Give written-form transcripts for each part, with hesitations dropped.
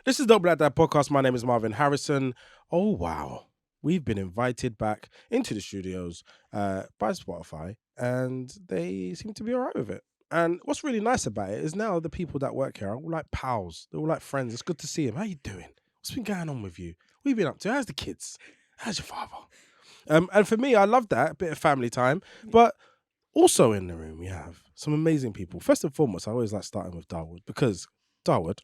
This is Dope Black Dad Podcast. My name is Marvyn Harrison. Oh, wow. We've been invited back into the studios by Spotify, and they seem to be all right with it. And what's really nice about it is now the people that work here are all like pals. They're all like friends. It's good to see them. How you doing? What's been going on with you? What have you been up to? How's the kids? How's your father? And for me, I love that, a bit of family time. But also in the room, we have some amazing people. First and foremost, I always like starting with Darwood because Darwood,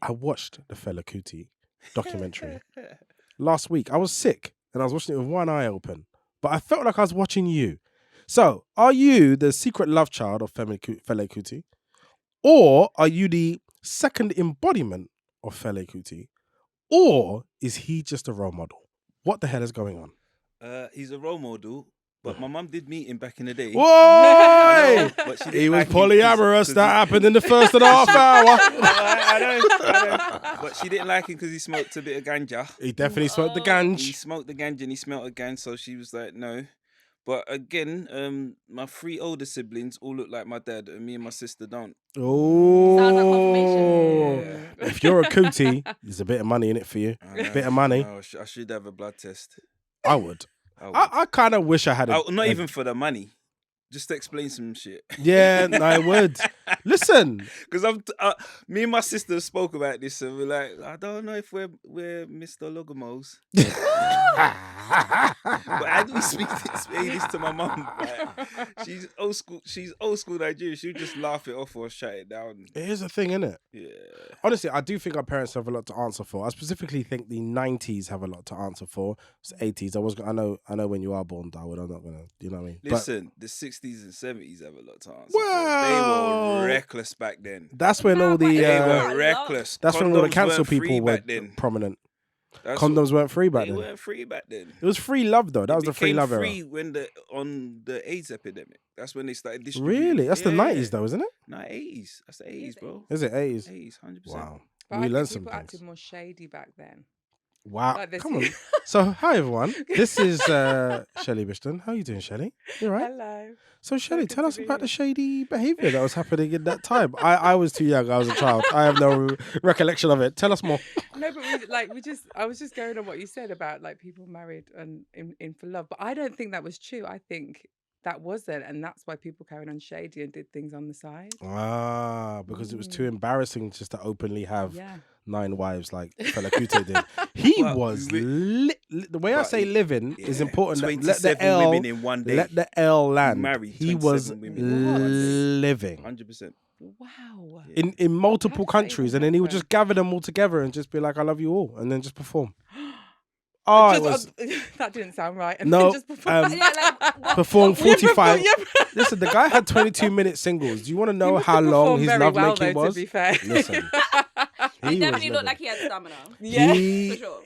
I watched the Fela Kuti documentary last week. I was sick and I was watching it with one eye open, but I felt like I was watching you. So, are you the secret love child of Fela Kuti? Or are you the second embodiment of Fela Kuti? Or is he just a role model? What the hell is going on? He's a role model. But my mum did meet him back in the day. Whoa! He was like polyamorous. That happened in the first and a half hour. I know. But she didn't like him because he smoked a bit of ganja. He definitely smoked the ganja. He smoked the ganja and he smelled again, so she was like, no. But again, my three older siblings all look like my dad, and me and my sister don't. Oh. Sounds like confirmation. Yeah. If you're a Kuti, there's a bit of money in it for you. A bit of money. I should have a blood test. I would. I kind of wish I had not even for the money. Just to explain some shit. Yeah, I would. Listen. Because me and my sister spoke about this and we're like, I don't know if we're Mr. Logomos. But how do we say this to my mum? Like, she's old school Nigerian. She'll just laugh it off or shut it down. It is a thing, isn't it? Yeah. Honestly, I do think our parents have a lot to answer for. I specifically think the 90s have a lot to answer for. It's 80s. I know when you are born, Darwood. I'm not gonna, you know what I mean? Listen, the 60s and 70s have a lot to answer Well, for. They were reckless back then. That's when all the they were reckless. That's when all the Condoms cancel weren't free people were back then. prominent. That's Condoms weren't free back They then. weren't free back then. It was free love though. That was the free love era. Free when on the AIDS epidemic. That's when they started distributing. Really? That's the 90s though, isn't it? No, 80s. That's the 80s, bro. Is it 80s? 80s, 100%. Wow. But We I learned think some people things. acted more shady back then. Wow. Like this Come on. is- So, hi everyone. This is Shelly Bishton. How are you doing, Shelly? You all right? Hello. So, Shelly, Good tell to us be about here. the shady behaviour that was happening in that time. I was too young. I was a child. I have no recollection of it. Tell us more. No, but I was just going on what you said about like people married and in for love. But I don't think that was true. I think that wasn't, and that's why people carried on shady and did things on the side. Because it was too embarrassing just to openly have Yeah. 9 wives like Fela Kuti did. He Well, was the way I say living is important. Let 27 the L women in one day. let the L land. married He was 27 women in one day. living 100%. Wow. in multiple How did that countries, even and then he would happen? just gather them all together and just be like, "I love you all," and then just perform. Oh, it was That didn't sound right. And no. then just perform. Perform 45. Yeah, Listen, the guy had 22-minute singles. Do you want to know He must how have long performed his very love well, making though, was? to be fair. Listen, He definitely was looked like living. he had stamina. Yeah. He, For sure.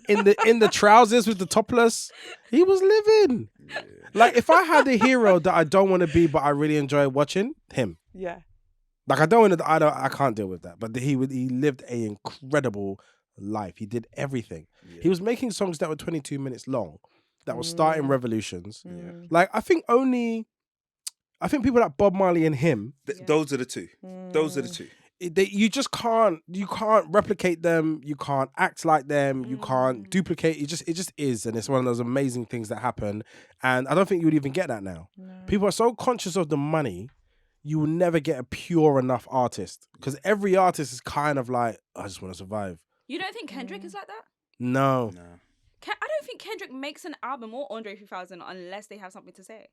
in the trousers with the topless, he was living. Like, if I had a hero that I don't want to be, but I really enjoy watching, him. Yeah. Like, I can't deal with that. But he lived an incredible life. He did everything. Yeah. He was making songs that were 22 minutes long, that were starting revolutions. Mm. Like, I think people like Bob Marley and him, Those are the two. Those are the two. you just can't replicate them. You can't act like them. You can't duplicate. It just is, and it's one of those amazing things that happen. And I don't think you would even get that now. No. People are so conscious of the money, you will never get a pure enough artist, because every artist is kind of like, I just want to survive. You don't think Kendrick is like that? No. No. I don't think Kendrick makes an album or Andre 3000 unless they have something to say.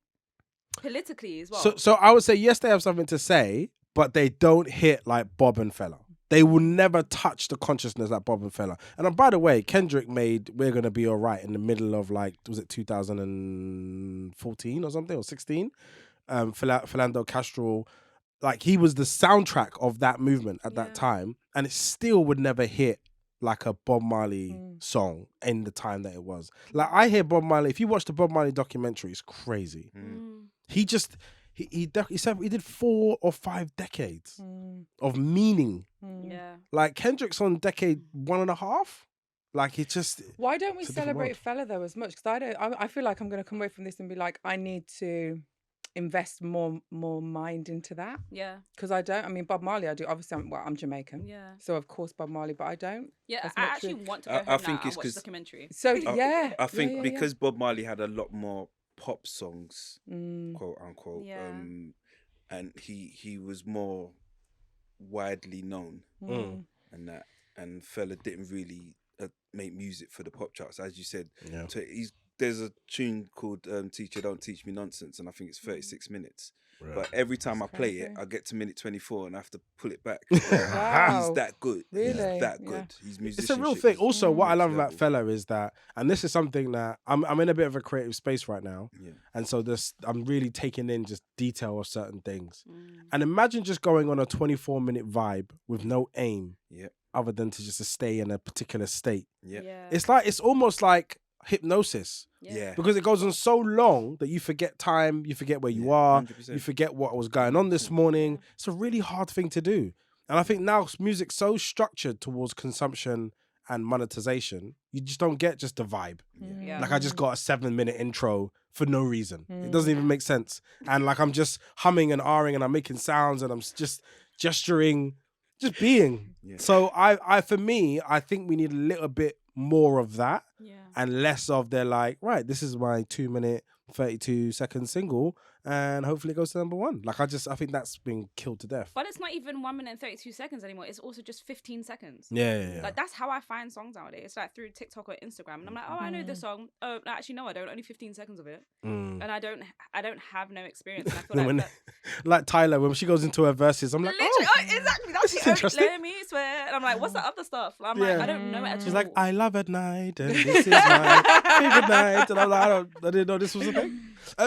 Politically as well. So I would say yes, they have something to say, but they don't hit like Bob and Fela. They will never touch the consciousness like Bob and Fela. And by the way, Kendrick made "We're Gonna Be Alright" in the middle of like, was it 2014 or something, or 16? Philando Castro, like, he was the soundtrack of that movement at that time, and it still would never hit like a Bob Marley song in the time that it was. Like, I hear Bob Marley. If you watch the Bob Marley documentary, it's crazy. He just he said he did 4 or 5 decades of meaning. Yeah. Like, Kendrick's on decade 1.5. Like it just. Why don't we It's a different celebrate Fela though as much? Because I feel like I'm going to come away from this and be like, I need to invest more mind into that. Yeah. Because I don't. I mean, Bob Marley, I do. Obviously, I'm Jamaican. Yeah. So of course Bob Marley, but I don't. Yeah, as I much actually with- want to go I home now think and it's watch 'cause- the documentary. So I- yeah, I think yeah. because Bob Marley had a lot more pop songs, Mm. quote unquote, Yeah. and he was more widely known, Mm. and that, and Fela didn't really make music for the pop charts, as you said. Yeah. So there's a tune called "Teacher Don't Teach Me Nonsense," and I think it's 36 minutes. But every time I play it, crazy. I get to minute 24 and I have to pull it back. Wow. He's that good. He's Really? that Yeah. good. He's It's musicianship. a real thing. is Also, what I love next about level. Fela is that, and this is something that I'm in a bit of a creative space right now, Yeah. and so I'm really taking in just detail of certain things. Mm. And imagine just going on a 24-minute vibe with no aim, Yeah. other than to just stay in a particular state. Yeah. It's almost like hypnosis, Yeah. because it goes on so long that you forget time, you forget where you are, 100%. you forget what was going on this morning. It's a really hard thing to do. And I think now music's so structured towards consumption and monetization, you just don't get just the vibe. Yeah. Like I just got a 7-minute intro for no reason. It doesn't even make sense. And like I'm just humming and ahhing and I'm making sounds and I'm just gesturing, just being. Yeah. So for me, I think we need a little bit more of that Yeah. and less of they're like, right, this is my 2-minute, 32-second single, and hopefully it goes to number one. Like I think that's been killed to death. But it's not even 1 minute and 32 seconds anymore. It's also just 15 seconds. Yeah. Like that's how I find songs nowadays. It's like through TikTok or Instagram, and I'm like, oh, I know this song. Oh, no, actually, no, I don't. Only 15 seconds of it, and I don't have no experience. And I feel like, When, that, like Tyler, when she goes into her verses, I'm like, literally, oh, exactly. That's this is the only. interesting. Let me swear. And I'm like, what's the other stuff? I'm like, Yeah. I don't know it at all. She's like, I love at night, and this is my favorite night. And I'm like, I didn't know this was a thing.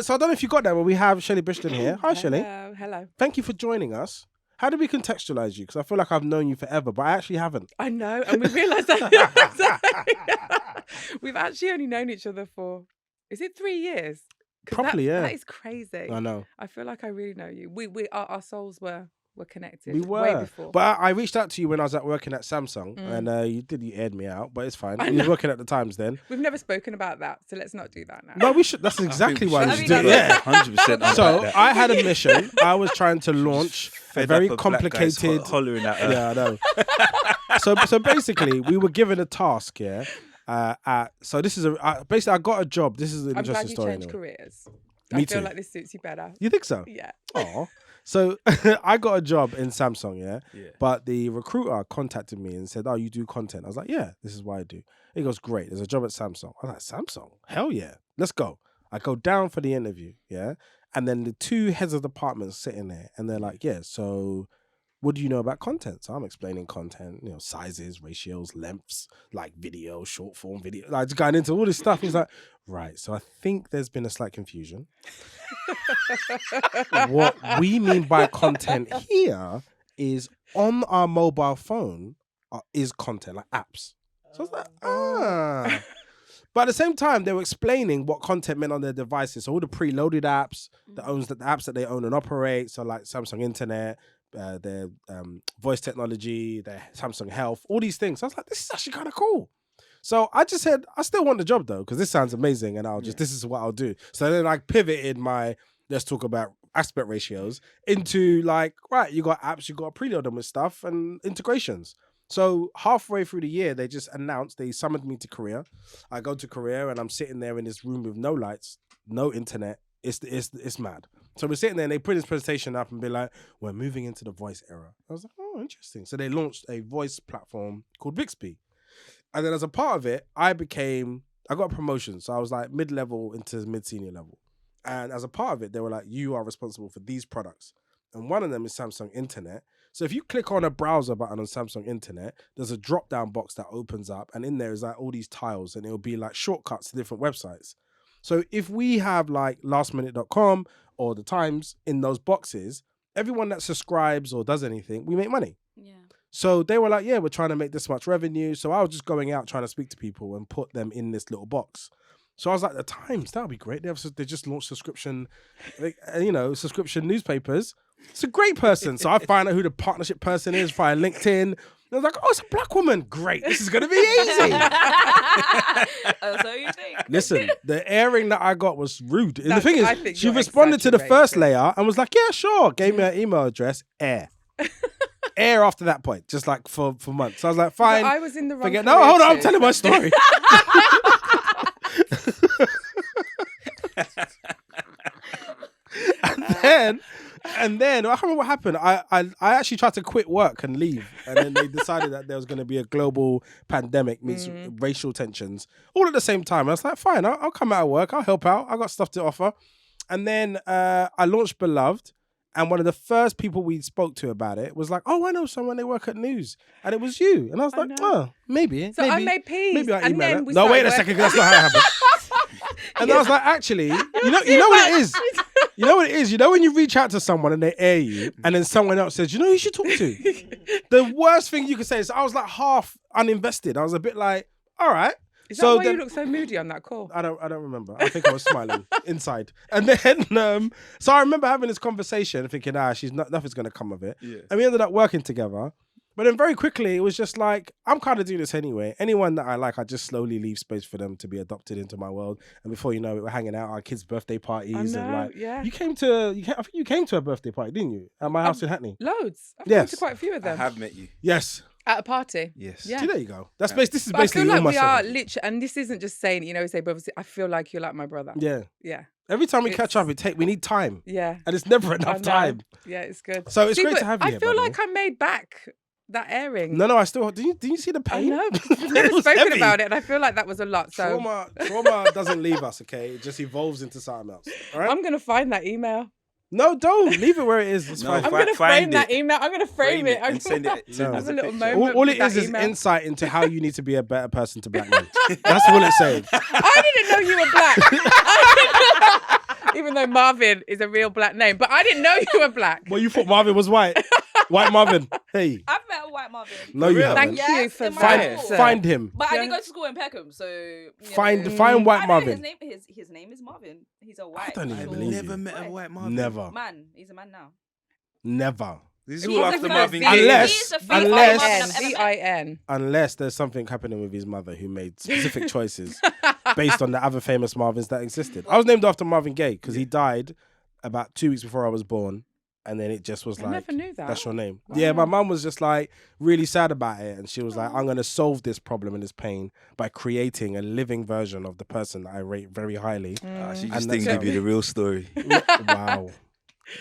So I don't know if you got that, but we have Shelly Bishton here. Hi, Shelly. Hello. Thank you for joining us. How do we contextualize you? Because I feel like I've known you forever, but I actually haven't. I know, and we realised that we've actually only known each other for, is it 3 years? 'Cause Properly, yeah. That is crazy. I know. I feel like I really know you. Our souls were connected. We way were. before. But I reached out to you when I was working at Samsung, and you aired me out, but it's fine. You were working at the Times then. We've never spoken about that, so let's not do that now. No, we should. That's exactly why we should should do do it. that. Yeah. 100%. So I had a mission. I was trying to launch a very complicated. hollering at her. Yeah, I know. So basically, we were given a task. Yeah. So this is basically I got a job. This is an I'm glad interesting you story. changed Anyway. careers. Me I feel too. like this suits you better. You think so? Yeah. Oh. So I got a job in Samsung, yeah? Yeah. But the recruiter contacted me and said, oh, you do content. I was like, yeah, this is what I do. He goes, great. There's a job at Samsung. I was like, Samsung? Hell yeah. Let's go. I go down for the interview, yeah? And then the two heads of departments sitting there and they're like, yeah, so what do you know about content? So I'm explaining content, sizes, ratios, lengths, like video, short form video, like just going into all this stuff. He's like, right, so I think there's been a slight confusion. What we mean by content here is on our mobile phone is content, like apps. So I was like, But at the same time, they were explaining what content meant on their devices. So all the preloaded apps, the apps that they own and operate, so like Samsung Internet, their voice technology, their Samsung Health, all these things. So I was like, this is actually kind of cool. So I just said, I still want the job though, because this sounds amazing, and this is what I'll do. So then I pivoted my, let's talk about aspect ratios into like, right, you got apps, you got to preload them with stuff and integrations. So halfway through the year, they just announced, they summoned me to Korea. I go to Korea and I'm sitting there in this room with no lights, no internet. It's mad. So we're sitting there and they put this presentation up and be like, we're moving into the voice era. I was like, oh, interesting. So they launched a voice platform called Bixby. And then as a part of it, I got a promotion. So I was like mid-level into mid-senior level. And as a part of it, they were like, you are responsible for these products. And one of them is Samsung Internet. So if you click on a browser button on Samsung Internet, there's a drop-down box that opens up. And in there is like all these tiles and it'll be like shortcuts to different websites. So if we have like lastminute.com or the Times in those boxes, everyone that subscribes or does anything, we make money. Yeah. So they were like, yeah, we're trying to make this much revenue. So I was just going out trying to speak to people and put them in this little box. So I was like, the Times, that would be great. They just launched subscription newspapers. It's a great person. So I find out who the partnership person is via LinkedIn. I was like, oh, it's a black woman. Great, this is gonna be easy. Oh, so you think? Listen, the airing that I got was rude. And the That's- thing I is, think she you're responded to the first exaggerating. layer and was like, yeah, sure. Gave me her email address. Air after that point, just like for months. So I was like, But fine. I was in the wrong. Forget. No, hold on. I'm telling my story. and then I can't remember what happened. I actually tried to quit work and leave, and then they decided that there was going to be a global pandemic meets racial tensions all at the same time. I was like, fine, I'll come out of work. I'll help out. I got stuff to offer. And then I launched Beloved. And one of the first people we spoke to about it was like, oh, I know someone, they work at News. And it was you. And I was like, oh, maybe. So I made peace. Maybe I and email then her. we No, wait started a second, working- 'cause that's not how it happened. And I was like, actually, you know what it is? You know what it is? You know when you reach out to someone and they air you, and then someone else says, you know who you should talk to? The worst thing you could say is, I was like half uninvested. I was a bit like, all right. Is that why you look so moody on that call? I don't remember. I think I was smiling inside. And then, so I remember having this conversation thinking, nothing's going to come of it. Yeah. And we ended up working together. But then very quickly, it was just like, I'm kind of doing this anyway. Anyone that I like, I just slowly leave space for them to be adopted into my world. And before you know it, we're hanging out at our kids' birthday parties. And like, yeah. I think you came to a birthday party, didn't you? At my house in Hackney. Loads. I've Yes. been to quite a few of I them. have met you. Yes. At a party. Yes. Yeah. See, there you go. This is But I basically feel like all my we are story. literally, and this isn't just saying, you know, say brothers. I feel like you're like my brother. Yeah. Yeah. Every time we catch up, we need time. Yeah. And it's never I enough know. time. Yeah, it's good. So it's great but to have you I here, feel by the like I made back that airing. No, I still. Did you see the I pain? know. We've It never was spoken heavy. about it, and I feel like that was a lot. So Trauma doesn't leave us, okay? It just evolves into something else. All right? I'm gonna find that email. No, don't leave it where it is. It's No, fine. I'm gonna find frame that it. email. I'm gonna frame it. and send it. No. As Have a a little picture. moment. All it with that is email. insight into how you need to be a better person to black men. That's all it's saying. I didn't know you were black. Even though Marvyn is a real black name, but I didn't know you were black. Well, you thought Marvyn was white. White Marvyn. Hey. I've met a white Marvyn. No, you Really? haven't. Thank Yes, you for in my that. school. Find him. But I Yeah. didn't go to school in Peckham, so you Find know. white I know Marvyn. his name is Marvyn. He's a white. don't even I've believe never you. met a white Marvyn. Never. man. He's a man now. Never. This is He's all a after good Marvin idea. Gaye. Unless- He's the first unless- white Marvyn I've ever met. VIN. Unless there's something happening with his mother who made specific choices based on the other famous Marvyns that existed. I was named after Marvin Gaye because he died about 2 weeks before I was born. And then it just was I like, never knew that. that's your name. Wow. Yeah, my mum was just like really sad about it. And she was like, I'm going to solve this problem and this pain by creating a living version of the person that I rate very highly. She And just that's didn't give how- you the real story. Wow.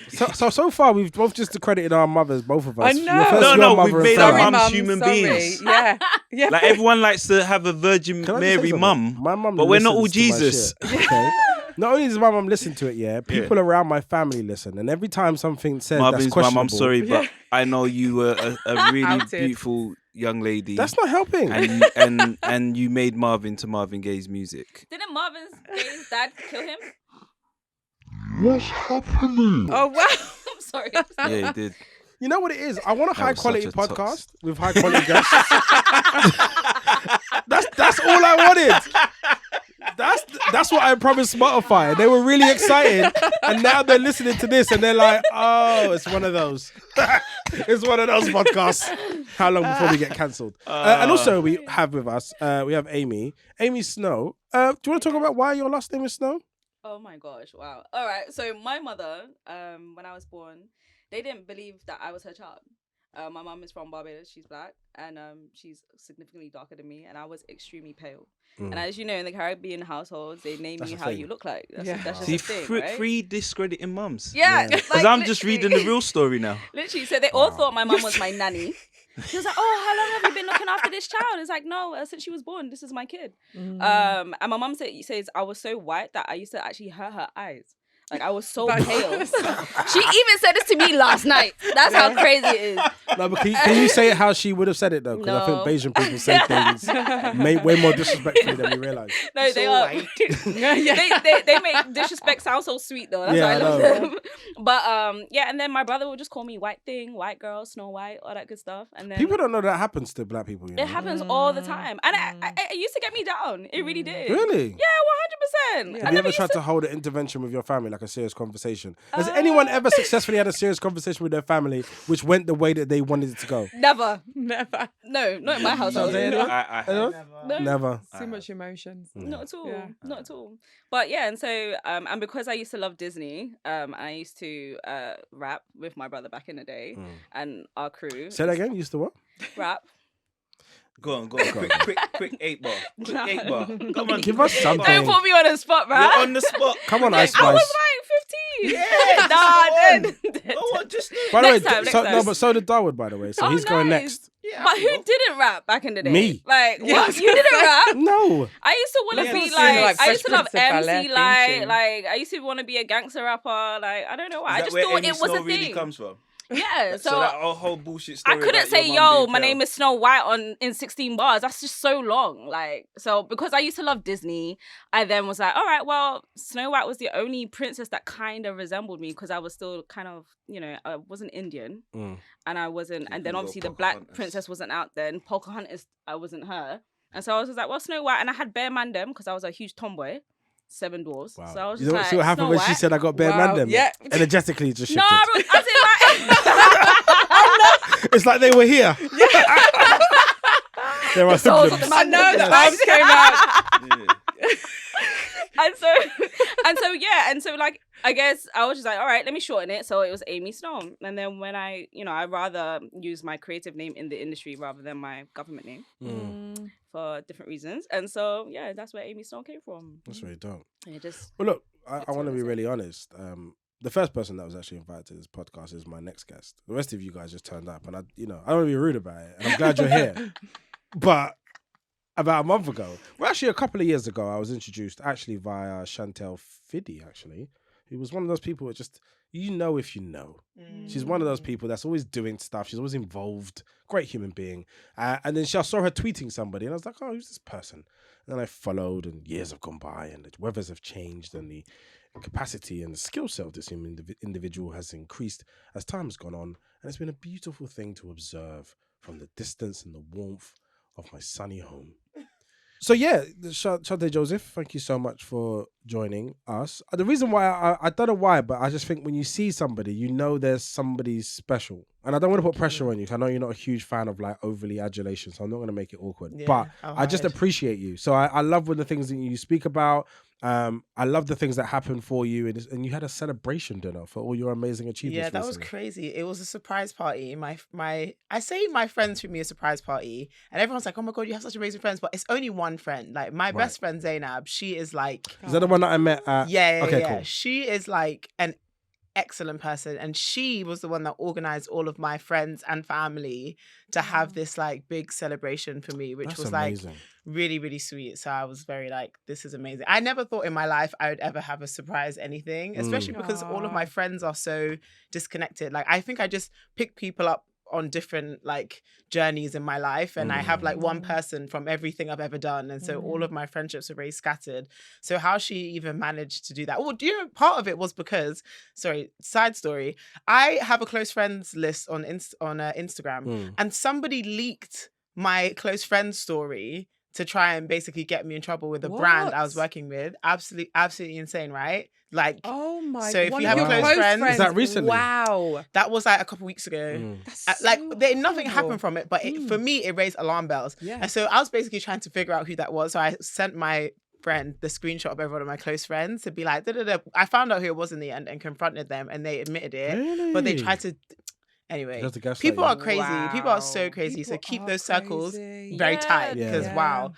So far, we've both just accredited our mothers, both of us. I You're know. first No, your no, mother we've and made Fela. our Sorry, mums Mum, human sorry. beings. Yeah. Yeah. Like everyone likes to have a Virgin Can I just Mary say something? mum, My mum but we're not all listens to my Jesus. shit, okay? Not only does my mum listen to it, yeah, people around my family listen. And every time something said Marvin's that's mum, questionable, I'm sorry, but Yeah. I know you were a really Outed. beautiful young lady. that's not helping. and you made Marvin to Marvin Gaye's music. Didn't Marvin Gaye's dad kill him? Oh wow. I'm sorry. Yeah, he did. You know what it is? I want a That high was quality such a tox. podcast with high quality guests. that's all I wanted. That's what I promised Spotify. They were really excited, and now they're listening to this and they're like, "Oh, it's one of those. It's one of those podcasts." How long before we get cancelled? And also, we have with us, we have Amie Snow. Do you want to talk about why your last name is Snow? Oh my gosh! Wow. All right. So my mother, when I was born, they didn't believe that I was her child. My mum is from Barbados. She's black, and she's significantly darker than me, and I was extremely pale. And as you know, in the Caribbean households, they name That's you a how thing. you look like. That's, Yeah. that's just See, a thing, right? free discrediting mums. Yeah, Because I'm just reading the real story now. Literally, so they all thought my mum was my nanny. She was like, "Oh, how long have you been looking after this child?" It's like, "No, since she was born, this is my kid." And my mum says I was so white that I used to actually hurt her eyes. Like I was so But- pale. She even said this to me last night. That's how crazy it is. No, but can you say it how she would have said it though? Because I think No. Bayesian people say things way more disrespectfully than we realise. No, they are. they make disrespect sound so sweet though. That's Yeah, why I I love know. them. But yeah, and then my brother would just call me white thing, white girl, Snow White, all that good stuff. And then People don't know that happens to black people. You know? it happens all the time, and it used to get me down. It really did. Really? Yeah, 100%. Yeah. Have you ever tried to hold an intervention with your family, like a serious conversation? Has anyone ever successfully had a serious conversation with their family which went the way that they wanted it to go? Never. Never. No, not in my household. Chanté, No, anyone? I Anyone? no, Never. Too much emotions. not at all. Yeah. Not at all. But yeah, and so and because I used to love Disney, I used to rap with my brother back in the day and our crew. Say that again. You used to what? Rap. Go on. Quick 8 bar. Quick 8 bar. Come on, Give us something. Don't put me on the spot, You're rap. on the spot. Come on, Ice I was Spice. like 15. Yeah, Nah, Go on, just By the way, Next time, next so, time. no, but so did Darwood, by the way. So Oh, he's going nice. next. Yeah, But who didn't rap back in the day? Me. Like, Yeah, what? You didn't rap? No. I used to want to Yeah, be it's like, like I used to Fresh love Prince of MC Bel-Air Light. theme tune. Like, I used to want to be a gangster rapper. Like, I don't know why. I Is that just where thought Amie it was Snow a really thing. comes from? Yeah. So So that whole bullshit I story. couldn't about say, your mum yo, being my pale. name is Snow White in 16 bars. That's just so long. Like, so because I used to love Disney, I then was like, all right, well, Snow White was the only princess that kind of resembled me because I was still kind of, I wasn't Indian and I wasn't, and then couldn't go obviously the black Pocahontas. princess wasn't out then. Pocahontas, I wasn't her. And so I was just like, well, Snow White. And I had Bear Mandem because I was a huge tomboy. 7 dwarfs. Wow. So I was You just know, like, see what happened Snow when White. she said I got bare Wow, mandem? yeah. Energetically, it just shifted. No, I was It's like they were here. There are souls of hoodlums. the I know the Yes. arms came out. Yeah. and so like I guess I was just like, all right, let me shorten it. So it was Amie Snow. And then when I rather use my creative name in the industry rather than my government name for different reasons. And so yeah, that's where Amie Snow came from. That's really dope. And it just Well, look, I That's want to what be I really honest. The first person that was actually invited to this podcast is my next guest. The rest of you guys just turned up, and I don't want to be rude about it. And I'm glad you're here. But about a month ago, well, actually a couple of years ago, I was introduced actually via Chanté Fiddy, actually, who was one of those people that just, if you know. She's one of those people that's always doing stuff. She's always involved. Great human being. And then I saw her tweeting somebody, and I was like, oh, who's this person? And then I followed, and years have gone by, and the weathers have changed, and the capacity and the skill set of this individual has increased as time has gone on. And it's been a beautiful thing to observe from the distance and the warmth of my sunny home. So yeah, Chanté Joseph, thank you so much for joining us. The reason why, I don't know why, but I just think when you see somebody, there's somebody special. And I don't want to put pressure on you, 'cause I know you're not a huge fan of like overly adulation, so I'm not going to make it awkward. Yeah, but I'll I just hide. appreciate you. So I love when the things that you speak about. I love the things that happen for you, and you had a celebration dinner for all your amazing achievements. Yeah, that was recently. crazy. It was a surprise party. I say my friends threw me a surprise party, and everyone's like, "Oh my god, you have such amazing friends!" But it's only one friend. Like my best friend Zainab, she is like, Is that the one that I met at? yeah. Okay, cool. She is like an excellent person, and she was the one that organized all of my friends and family to have this like big celebration for me, which That's was amazing. like really, really sweet. So I was very like, this is amazing. I never thought in my life I would ever have a surprise anything, especially because all of my Aw. friends are so disconnected. Like I think I just pick people up on different like journeys in my life, and I have like one person from everything I've ever done, and so all of my friendships are very scattered. So how she even managed to do that? Well, part of it was because, side story, I have a close friends list on Instagram, and somebody leaked my close friends story to try and basically get me in trouble with a brand I was What? working with. Absolutely insane, right? Like Oh my! So if one you of have your close friends- Is that recently? Wow, that was like a couple weeks ago. that's Like so nothing horrible. happened from it, but for me it raised alarm bells. Yeah. And so I was basically trying to figure out who that was. So I sent my friend the screenshot of every one of my close friends to be like, da-da-da. I found out who it was in the end and confronted them, and they admitted it. Really? But they tried to. Anyway, Just to gaslight people you. are crazy. People are so Wow. crazy. So People keep are those circles crazy. very Yeah. tight Yeah. because Yeah. wow.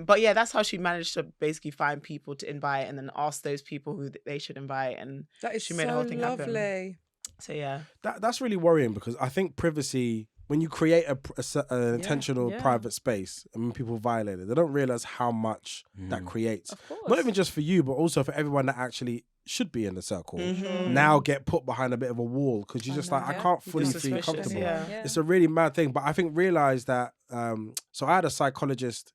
But yeah, that's how she managed to basically find people to invite and then ask those people who they should invite. And That is She made the so whole thing happen. lovely. so yeah. That's really worrying, because I think privacy, when you create an intentional yeah. private space and when people violate it, they don't realize how much that creates. Of course. Not even just for you, but also for everyone that actually should be in the circle. Mhm. Now get put behind a bit of a wall because you're I just know, like, I yeah. can't You're fully feel suspicious, comfortable. yeah. It's a really mad thing. But I think realize that, so I had a psychologist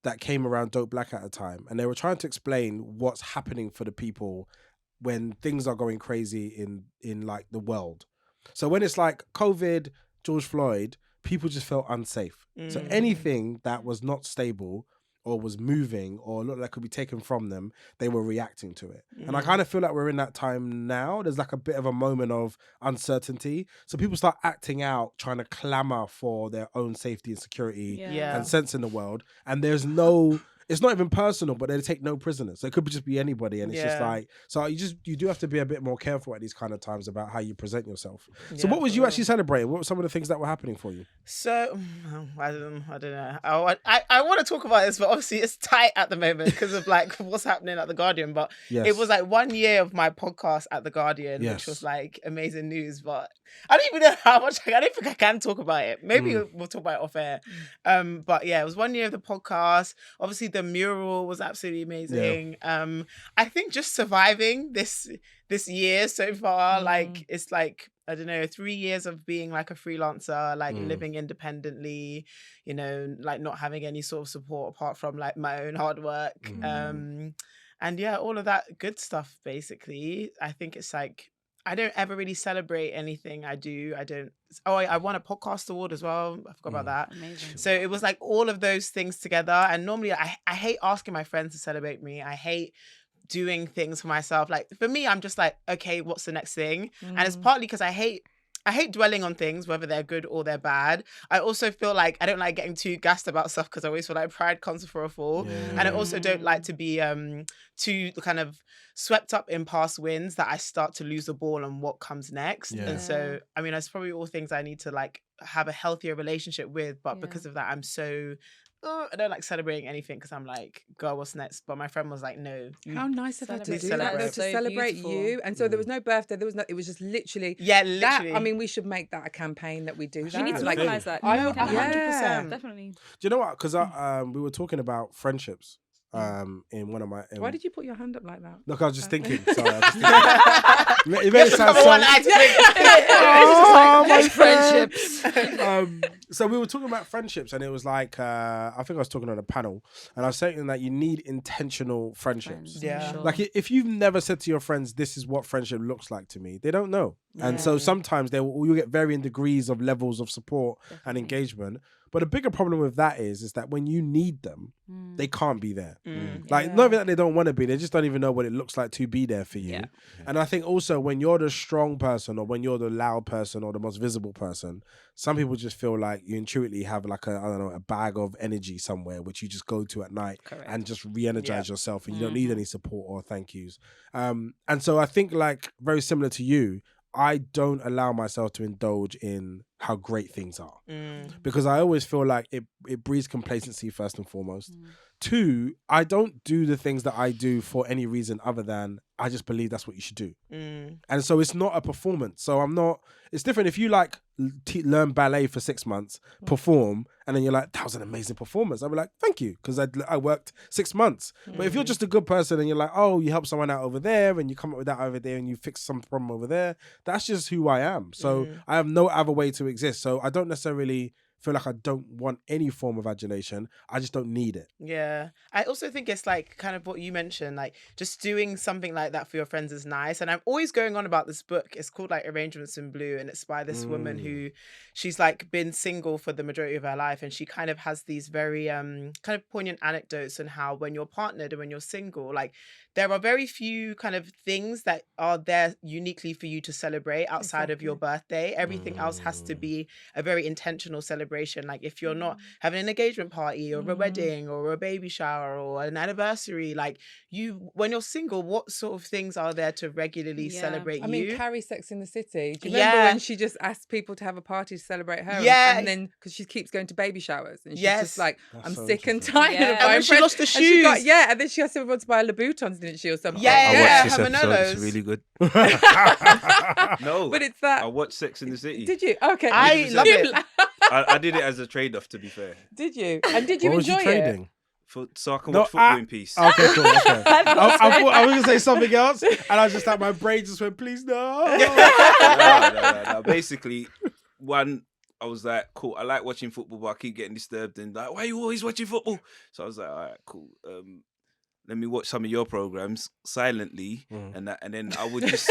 that came around Dope Black at a time, and they were trying to explain what's happening for the people when things are going crazy in like the world. So when it's like COVID, George Floyd, people just felt unsafe. So anything that was not stable, or was moving or looked like could be taken from them, they were reacting to it. And I Mm. kind of feel like we're in that time now. There's like a bit of a moment of uncertainty. So people start acting out, trying to clamor for their own safety and security Yeah. and sense in the world. And there's no, it's not even personal, but they take no prisoners. So it could just be anybody. And it's just Yeah. like, so you do have to be a bit more careful at these kind of times about how you present yourself. So Yeah, what was for you real. actually celebrating? What were some of the things that were happening for you? So I don't know. I want to talk about this, but obviously it's tight at the moment because of like what's happening at the Guardian. But Yes. it was like 1 year of my podcast at the Guardian, Yes. which was like amazing news. But I don't even know how much. I don't think I can talk about it. Maybe we'll talk about it off air. But yeah, it was 1 year of the podcast. Obviously, the mural was absolutely amazing. I think just surviving this year so far, like it's like, I don't know, 3 years of being like a freelancer, like living independently, you know, like not having any sort of support apart from like my own hard work. And yeah, all of that good stuff, basically. I think it's like, I don't ever really celebrate anything I do. I won a podcast award as well. I forgot about that. Amazing. So it was like all of those things together. And normally I hate asking my friends to celebrate me. I hate doing things for myself. Like for me, I'm just like, okay, what's the next thing? And it's partly because I hate dwelling on things, whether they're good or they're bad. I also feel like I don't like getting too gassed about stuff because I always feel like pride comes before a fall. And I also don't like to be too kind of swept up in past wins that I start to lose the ball on what comes next. Yeah. And so, I mean, that's probably all things I need to like have a healthier relationship with. But because of that, I'm so... I don't like celebrating anything because I'm like, girl, what's next? But my friend was like, no. How nice of her to do Celebrate. that, though, to So celebrate beautiful. you. And so there was no birthday, there was no, it was just literally. Yeah, That, literally. I mean, we should make that a campaign that we do that. We need to Like- organise that. I- No, yeah. definitely. Do you know what? Because we were talking about friendships in one of my... Why did you put your hand up like that? Look, I was just thinking. Sorry, I was just thinking. It made it sound Number so... one item. Oh, my friendships. So we were talking about friendships, and it was like I think I was talking on a panel, and I was saying that you need intentional friendships. Yeah. Sure. Like if you've never said to your friends, "This is what friendship looks like to me," they don't know, and so sometimes you'll get varying degrees of levels of support and engagement. But a bigger problem with that is that when you need them, they can't be there. Like not even that they don't want to be, they just don't even know what it looks like to be there for you. Yeah. And I think also when you're the strong person or when you're the loud person or the most visible person, some people just feel like you intuitively have like a bag of energy somewhere which you just go to at night and just re-energize yourself, and you don't need any support or thank yous. And so I think like very similar to you, I don't allow myself to indulge in how great things are because I always feel like it breeds complacency first and foremost. Two, I don't do the things that I do for any reason other than I just believe that's what you should do. And so it's not a performance. So I'm not, it's different if you like learn ballet for 6 months, perform, and then you're like, that was an amazing performance. I'll be like, thank you, because I worked 6 months. But if you're just a good person and you're like, oh, you help someone out over there and you come up with that over there and you fix some problem over there, that's just who I am. So I have no other way to exist. So I don't necessarily feel like I don't want any form of adulation. I just don't need it. Yeah. I also think it's like kind of what you mentioned, like just doing something like that for your friends is nice. And I'm always going on about this book. It's called like Arrangements in Blue, and it's by this woman who she's like been single for the majority of her life, and she kind of has these very kind of poignant anecdotes on how when you're partnered and when you're single, like there are very few kind of things that are there uniquely for you to celebrate outside of your birthday. Everything else has to be a very intentional celebration. Like if you're not having an engagement party or a wedding or a baby shower or an anniversary, like when you're single, what sort of things are there to regularly celebrate you? I mean, Carrie Sex in the City. Do you remember when she just asked people to have a party to celebrate her? Yeah. And then, because she keeps going to baby showers. And she's Yes. just like, That's I'm so sick and interesting. tired Yeah. of And buying when she friends. lost the And she got- shoes. and then she asked everyone to buy Louboutins, didn't she, or something? Yeah, I yeah. watched this Have episode. It's Manolos. really good. No, But it's that. I watched Sex in the City. Did you? Okay. I love You it. la- I did it as a trade-off, to be fair, Did you? And did you What was you enjoy it? trading? so I can No, watch football in peace. Okay, cool. Okay. I thought I was gonna say something else, and I was just like, my brain just went, please no. No. Basically, I was like, cool, I like watching football, but I keep getting disturbed and like, why are you always watching football? So I was like, all right, cool. Let me watch some of your programs silently, and then I would just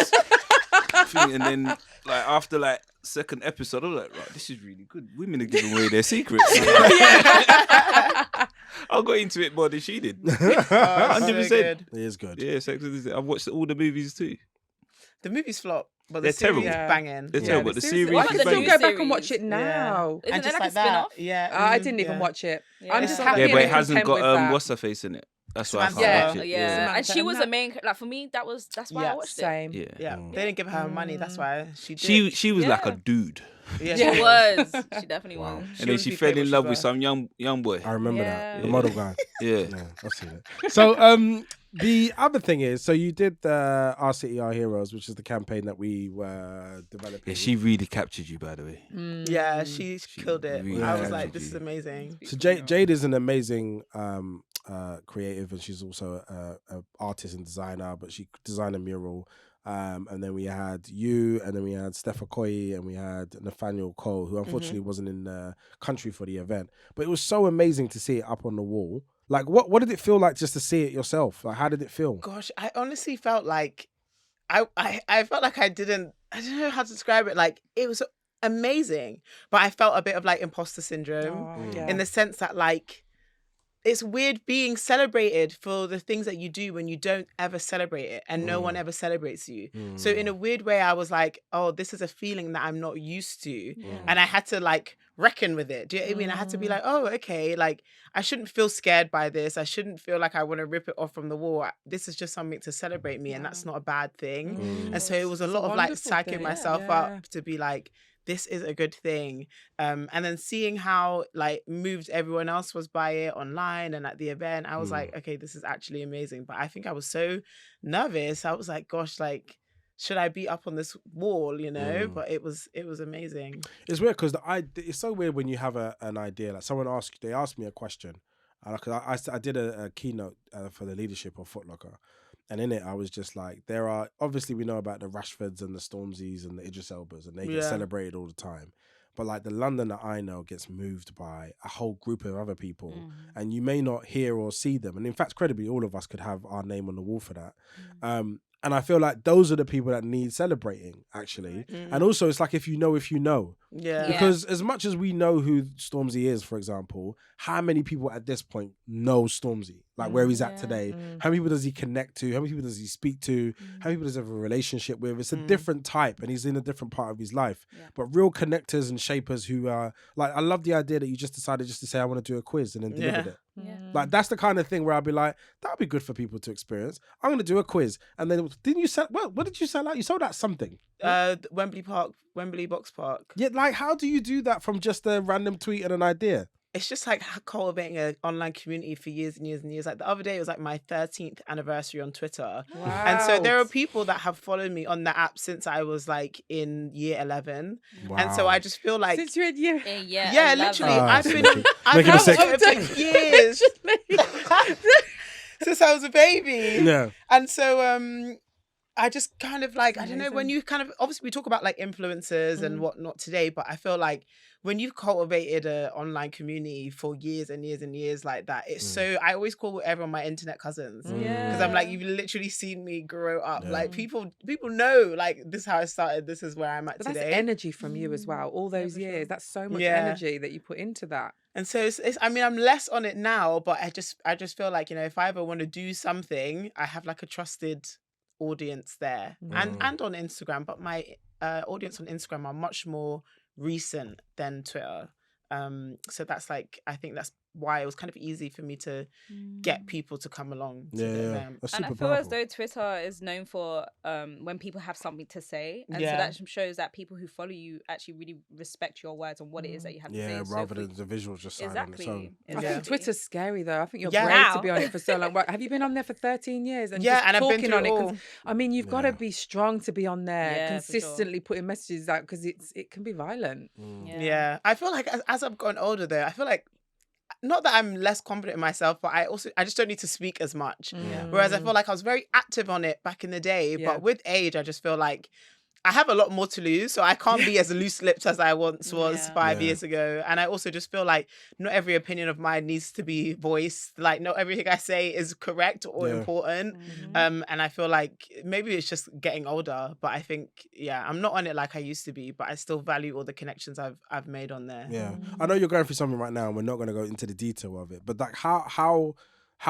think, and then like after like second episode, I was like, right, this is really good. Women are giving away their secrets. I got into it more than she did. Oh, 100%. so good. It is good. Yeah, Sex and the City. I've watched all the movies too. The movie's flop, but They're the series terrible. is banging. They're terrible. The series Why I was can the still new go back and watch series? it now. Isn't And it just like a that. spin-off? Yeah. I didn't even watch it. I'm just Yeah. happy Yeah, and but it hasn't content with got that. what's her face in it. That's why I Samantha. can't watch Yeah, it. yeah. And she Samantha, was and the main. Like for me, that's why I watched it. Same. Yeah. Yeah, Mm. they didn't give her money. That's why she did. She was like a Yeah. dude, yeah, She was. She definitely Wow. was. and then wouldn't she be fell paid what in she love with was. some young boy. I remember Yeah. that. The model guy. Yeah. Yeah, I've seen it. So the other thing is, so you did Our City, Our Heroes, which is the campaign that we were developing. Yeah, she really captured you, by the way. Yeah, she killed it. really I was captured like, this is you. amazing. So Jade is an amazing creative, and she's also an artist and designer, but she designed a mural. And then we had you, and then we had Steph Okoye, and we had Nathaniel Cole, who unfortunately wasn't in the country for the event. But it was so amazing to see it up on the wall. Like, what did it feel like just to see it yourself? Like, how did it feel? Gosh, I honestly felt like I felt like I don't know how to describe it. Like, it was amazing, but I felt a bit of like imposter syndrome in the sense that like it's weird being celebrated for the things that you do when you don't ever celebrate it and no one ever celebrates you. So in a weird way, I was like, oh, this is a feeling that I'm not used to. And I had to like reckon with it. Do you know what I mean? I had to be like, oh, okay, like I shouldn't feel scared by this. I shouldn't feel like I want to rip it off from the wall. This is just something to celebrate me, and that's not a bad thing. And so it was a lot of like psyching myself up to be like, this is a good thing. And then seeing how like moved everyone else was by it online and at the event, I was like, okay, this is actually amazing. But I think I was so nervous. I was like, gosh, like, should I be up on this wall, you know? But it was amazing. It's weird because it's so weird when you have an idea. Like someone they asked me a question. I did a keynote for the leadership of Foot Locker. And in it, I was just like, obviously we know about the Rashfords and the Stormzys and the Idris Elbas, and they get celebrated all the time. But like the London that I know gets moved by a whole group of other people, and you may not hear or see them. And in fact, credibly, all of us could have our name on the wall for that. And I feel like those are the people that need celebrating, actually. And also, it's like if you know. Yeah. Because as much as we know who Stormzy is, for example, how many people at this point know Stormzy? Like where he's at today? How many people does he connect to? How many people does he speak to? How many people does he have a relationship with? It's a different type, and he's in a different part of his life. But real connectors and shapers who are like, I love the idea that you just decided just to say, I want to do a quiz and then delivered it. Like that's the kind of thing where I'd be like, that would be good for people to experience. I'm going to do a quiz. And then didn't you sell, well, what did you sell out? You sold out something. Wembley Box Park. Yeah, like how do you do that from just a random tweet and an idea? It's just like cultivating an online community for years and years and years. Like the other day, it was like my 13th anniversary on Twitter. Wow. And so there are people that have followed me on the app since I was like in year 11. And so I just feel like... Since you're in year... Yeah, literally. I've been on Making a sick. for years. Since I was a baby. Yeah. And so I just kind of like, I don't know, when you kind of, obviously we talk about like influencers and whatnot today, but I feel like when you've cultivated an online community for years and years and years like that, it's so, I always call everyone my internet cousins. Because I'm like, you've literally seen me grow up. Yeah. Like people know, like this is how I started, this is where I'm at But today. that's energy from you as well. All those years, that's so much energy that you put into that. And so it's I mean, I'm less on it now, but I just feel like, you know, if I ever want to do something, I have like a trusted audience there and on Instagram, but my audience on Instagram are much more recent than Twitter. So that's like, I think that's why it was kind of easy for me to get people to come along to the event. That's And super I feel powerful. as though Twitter is known for when people have something to say, and so Yeah. that shows that people who follow you actually really respect your words and what it is that you have to say. Yeah, So rather if than the visuals just sign on its exactly. own. I think Twitter's scary though. I think you're Yeah. brave Now. to be on it for so long. Have you been on there for 13 years and Yeah, just and I've been talking through on it it? all. 'Cause, I mean, you've got to be strong to be on there, Yeah, for sure. consistently putting messages out because it can be violent. Yeah. I feel like as I've gotten older though, I feel like not that I'm less confident in myself, but I just don't need to speak as much. Whereas I feel like I was very active on it back in the day, Yeah. but with age, I just feel like I have a lot more to lose, so I can't be as loose-lipped as I once was Yeah. 5 Yeah. years ago. And I also just feel like not every opinion of mine needs to be voiced. Like, not everything I say is correct or Yeah. important. Mhm. And I feel like maybe it's just getting older, but I think, yeah, I'm not on it like I used to be, but I still value all the connections I've made on there. Yeah, I know you're going through something right now, and we're not going to go into the detail of it. But like, how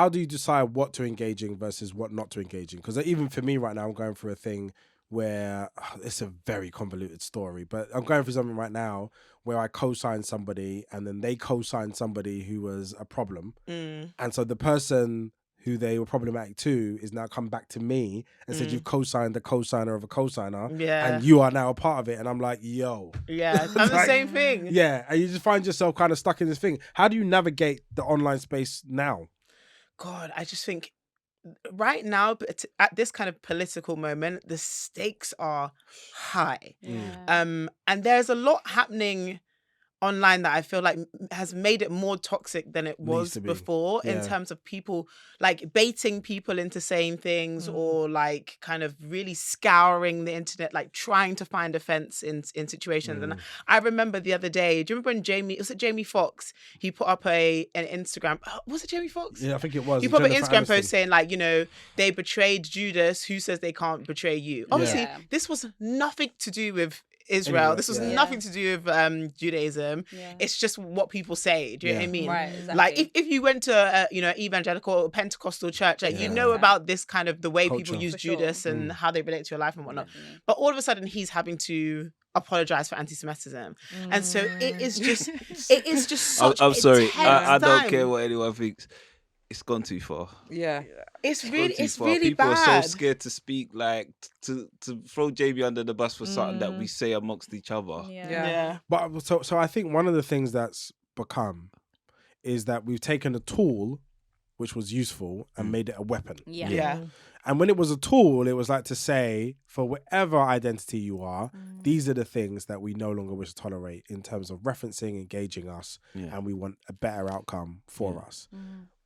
do you decide what to engage in versus what not to engage in? Because even for me right now, I'm going through a thing where it's a very convoluted story, but I'm going through something right now where I co-signed somebody, and then they co-signed somebody who was a problem, and so the person who they were problematic to is now come back to me and said, you've co-signed the co-signer of a co-signer, Yeah. and you are now a part of it. And I'm like, yo. Yeah, I'm the Like, same thing. Yeah, and you just find yourself kind of stuck in this thing. How do you navigate the online space now? God, I just think right now, at this kind of political moment, the stakes are high. Yeah. And there's a lot happening online that I feel like has made it more toxic than it Needs was to be. before in Yeah. terms of people like baiting people into saying things or like kind of really scouring the internet, like trying to find offense in situations. And I remember the other day, do you remember when was it Jamie Foxx? He put up an Instagram, was it Jamie Foxx? Yeah, I think it was. He put up an Jennifer Instagram Aniston. post saying like, they betrayed Judas. Who says they can't betray you? Obviously, Yeah. this was nothing to do with Israel. This was yeah. nothing to do with Judaism. Yeah. It's just what people say. Do you know what I mean? Right, exactly. Like if you went to evangelical or Pentecostal church, like you know about this kind of the way Culture. people use For sure. Judas and how they relate to your life and whatnot. Definitely. But all of a sudden, he's having to apologize for anti-Semitism, and so it is just such I'm sorry. intense I don't time. care what anyone thinks. It's gone too far. Yeah. It's Gone really, too it's far. really People bad. are so scared to speak, like to throw Jamie under the bus for something that we say amongst each other. Yeah. Yeah. But so I think one of the things that's become is that we've taken a tool which was useful and made it a weapon. Yeah. Yeah. And when it was a tool, it was like to say, for whatever identity you are, these are the things that we no longer wish to tolerate in terms of referencing, engaging us, and we want a better outcome for us.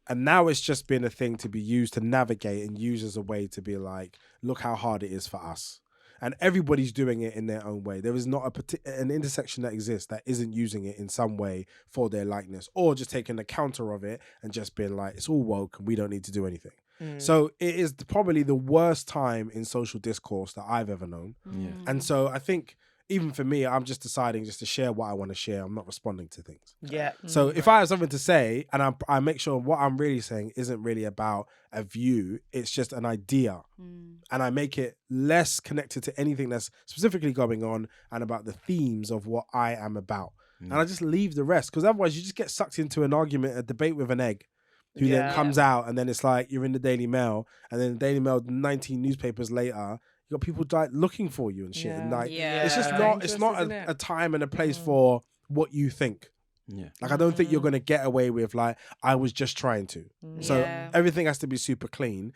And now it's just been a thing to be used to navigate and use as a way to be like, look how hard it is for us. And everybody's doing it in their own way. There is not an intersection that exists that isn't using it in some way for their likeness, or just taking the counter of it and just being like, it's all woke and we don't need to do anything. So it is probably the worst time in social discourse that I've ever known. And so I think even for me, I'm just deciding just to share what I want to share. I'm not responding to things. Yeah. So if I have something to say and I make sure what I'm really saying isn't really about a view, it's just an idea. And I make it less connected to anything that's specifically going on and about the themes of what I am about. And I just leave the rest, because otherwise you just get sucked into an argument, a debate with an egg, who then comes out, and then it's like you're in the Daily Mail, and then the Daily Mail 19 newspapers later, you got people like looking for you and shit. And like it's just not, it's not a time and a place for what you think. Like I don't think you're gonna get away with like, I was just trying to. So everything has to be super clean.